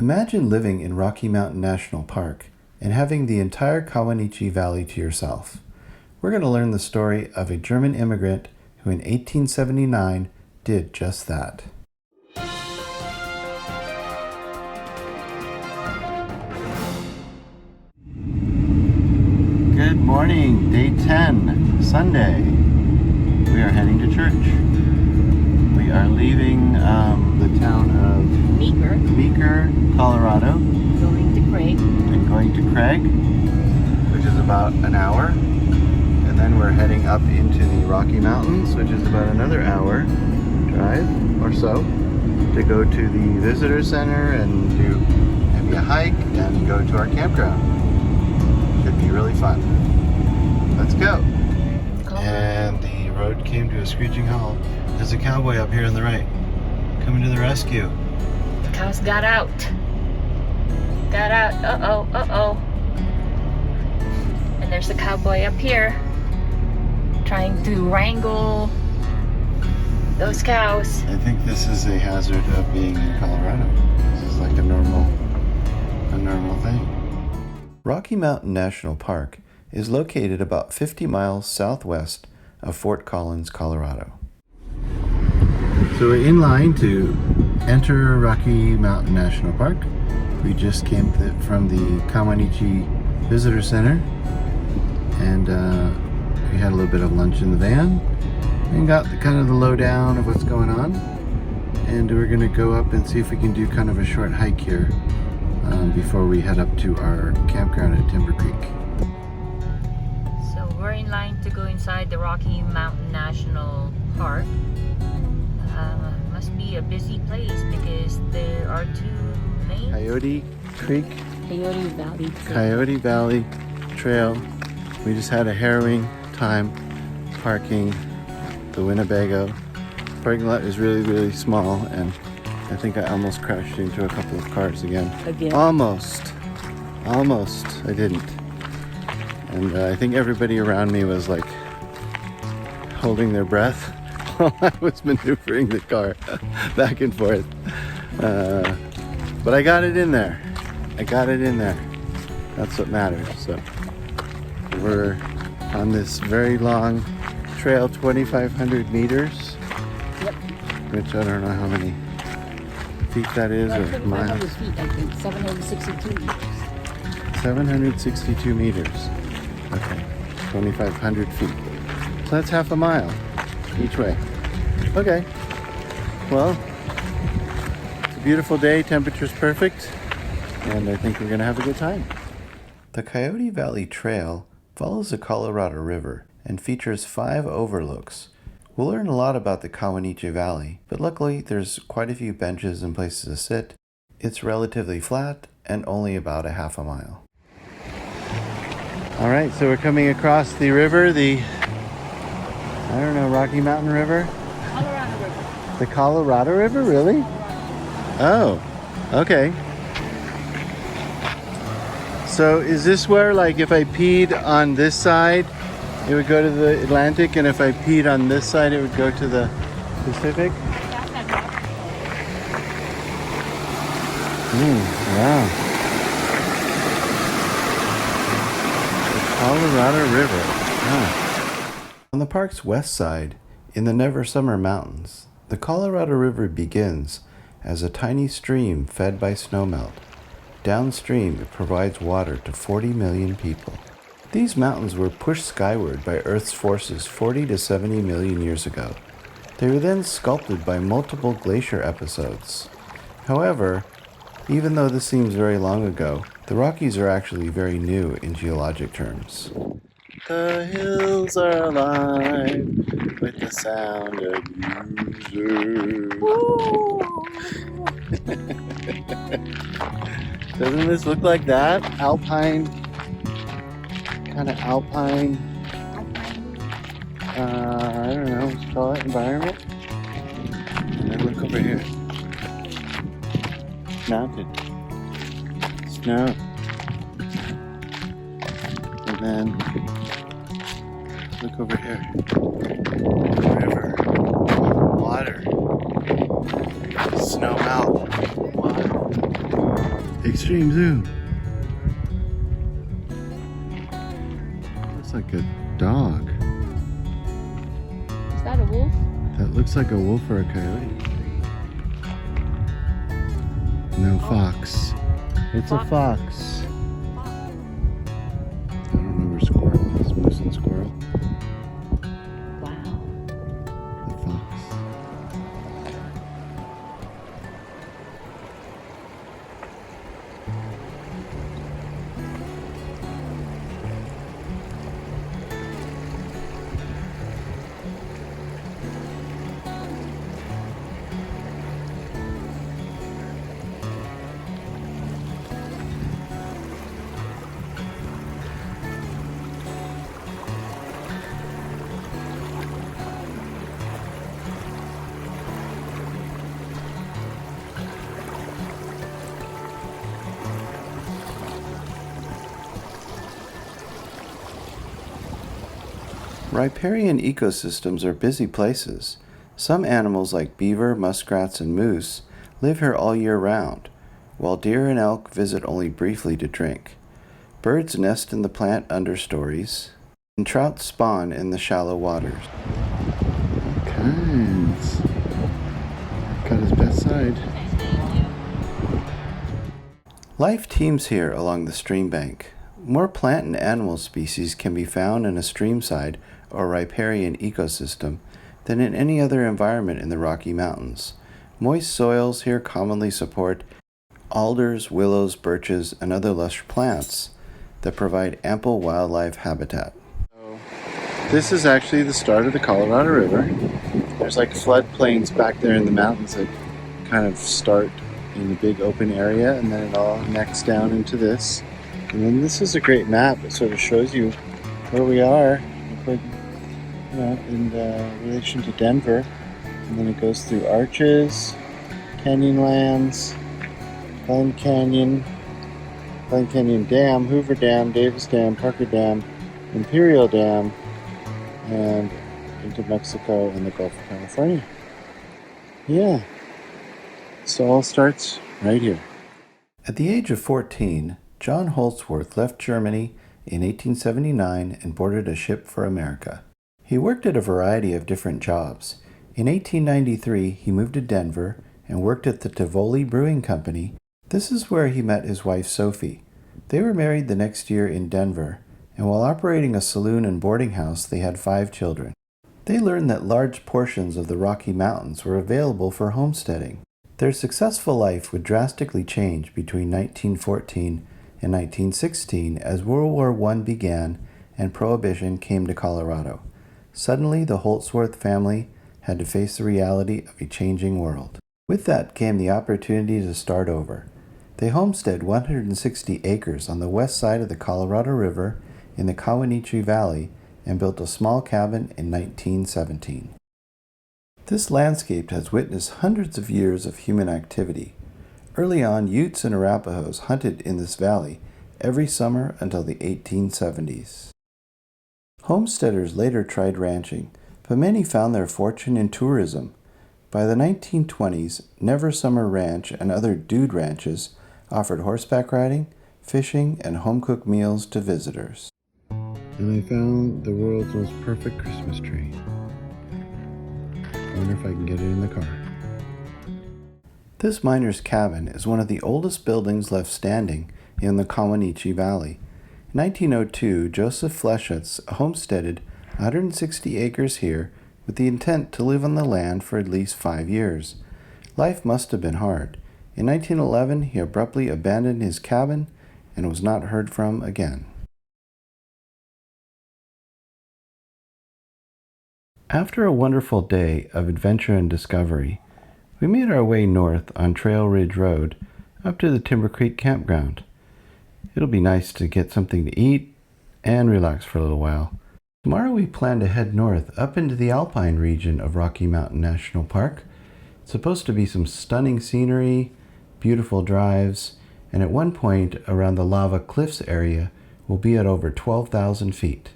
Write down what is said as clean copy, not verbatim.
Imagine living in Rocky Mountain National Park and having the entire Coyote Valley to yourself. We're going to learn the story of a German immigrant who in 1879 did just that. Good morning, day 10, Sunday. We are heading to church. We are leaving the town of Meeker, Colorado. Going to Craig. And going to Craig, which is about an hour. And then we're heading up into the Rocky Mountains, which is about another hour drive or so, to go to the visitor center and do maybe a hike and go to our campground. Could be really fun. Let's go. And the road came to a screeching halt. There's a cowboy up here on the right, coming to the rescue. The cows got out. Uh-oh. And there's a cowboy up here trying to wrangle those cows. I think this is a hazard of being in Colorado. This is like a normal thing. Rocky Mountain National Park is located about 50 miles southwest of Fort Collins, Colorado. So we're in line to enter Rocky Mountain National Park. We just came from the Coyote Visitor Center, and we had a little bit of lunch in the van and got kind of the lowdown of what's going on. And we're gonna go up and see if we can do kind of a short hike here before we head up to our campground at Timber Creek. So we're in line to go inside the Rocky Mountain National Park. Must be a busy place because there are two lanes. Coyote Creek, Coyote Valley Trail. We just had a harrowing time parking the Winnebago. Parking lot is really, really small, and I think I almost crashed into a couple of cars again. Almost. I didn't. And I think everybody around me was like holding their breath while I was maneuvering the car back and forth. But I got it in there. That's what matters. So we're on this very long trail, 2,500 meters. Yep. Which I don't know how many feet that is, or miles. 2,500 feet, I think. 762 meters. 762 meters. Okay, 2,500 feet. So that's half a mile each way. Okay. Well, it's a beautiful day. Temperature's perfect, and I think we're gonna have a good time. The Coyote Valley Trail follows the Colorado River and features 5 overlooks. We'll learn a lot about the Coyote Valley, but luckily there's quite a few benches and places to sit. It's relatively flat and only about a half a mile. All right, so we're coming across the river, Rocky Mountain River? Colorado River. The Colorado River, really? Oh, okay. So is this where, like, if I peed on this side, it would go to the Atlantic, and if I peed on this side, it would go to the Pacific? Wow. The Colorado River. Wow. On the park's west side, in the Never Summer Mountains, the Colorado River begins as a tiny stream fed by snowmelt. Downstream, it provides water to 40 million people. These mountains were pushed skyward by Earth's forces 40 to 70 million years ago. They were then sculpted by multiple glacier episodes. However, even though this seems very long ago, the Rockies are actually very new in geologic terms. The hills are alive with the sound of music. Doesn't this look like that? Alpine, I don't know what you call it, environment? And then look over here. Mountain. Snow. And then look over here. River. Water. Snow melt. Water. Extreme zoom. Looks like a dog. Is that a wolf? That looks like a wolf or a coyote. No, fox. It's a fox. I don't know where squirrel is. Moose and squirrel. Wow. The fox. Riparian ecosystems are busy places. Some animals like beaver, muskrats, and moose live here all year round, while deer and elk visit only briefly to drink. Birds nest in the plant understories, and trout spawn in the shallow waters. All kinds. Got his best side. Life teems here along the stream bank. More plant and animal species can be found in a streamside or riparian ecosystem than in any other environment in the Rocky Mountains. Moist soils here commonly support alders, willows, birches, and other lush plants that provide ample wildlife habitat. This is actually the start of the Colorado River. There's like floodplains back there in the mountains that kind of start in a big open area, and then it all necks down into this. And then this is a great map. It sort of shows you where we are, in relation to Denver. And then it goes through Arches, Canyonlands, Glen Canyon Dam, Hoover Dam, Davis Dam, Parker Dam, Imperial Dam, and into Mexico and the Gulf of California. Yeah, so all starts right here. At the age of 14, John Holtzwarth left Germany in 1879 and boarded a ship for America. He worked at a variety of different jobs. In 1893, he moved to Denver and worked at the Tivoli Brewing Company. This is where he met his wife, Sophie. They were married the next year in Denver, and while operating a saloon and boarding house, they had 5 children. They learned that large portions of the Rocky Mountains were available for homesteading. Their successful life would drastically change between 1914 and 1916 as World War I began and Prohibition came to Colorado. Suddenly, the Holtzwarth family had to face the reality of a changing world. With that came the opportunity to start over. They homesteaded 160 acres on the west side of the Colorado River in the Coyote Valley and built a small cabin in 1917. This landscape has witnessed hundreds of years of human activity. Early on, Utes and Arapahoes hunted in this valley every summer until the 1870s. Homesteaders later tried ranching, but many found their fortune in tourism. By the 1920s, Never Summer Ranch and other dude ranches offered horseback riding, fishing, and home-cooked meals to visitors. And I found the world's most perfect Christmas tree. I wonder if I can get it in the car. This miner's cabin is one of the oldest buildings left standing in the Coyote Valley. In 1902, Joseph Fleschitz homesteaded 160 acres here with the intent to live on the land for at least 5 years. Life must have been hard. In 1911, he abruptly abandoned his cabin and was not heard from again. After a wonderful day of adventure and discovery, we made our way north on Trail Ridge Road up to the Timber Creek campground. It'll be nice to get something to eat and relax for a little while. Tomorrow we plan to head north up into the alpine region of Rocky Mountain National Park. It's supposed to be some stunning scenery, beautiful drives, and at one point around the lava cliffs area we'll be at over 12,000 feet.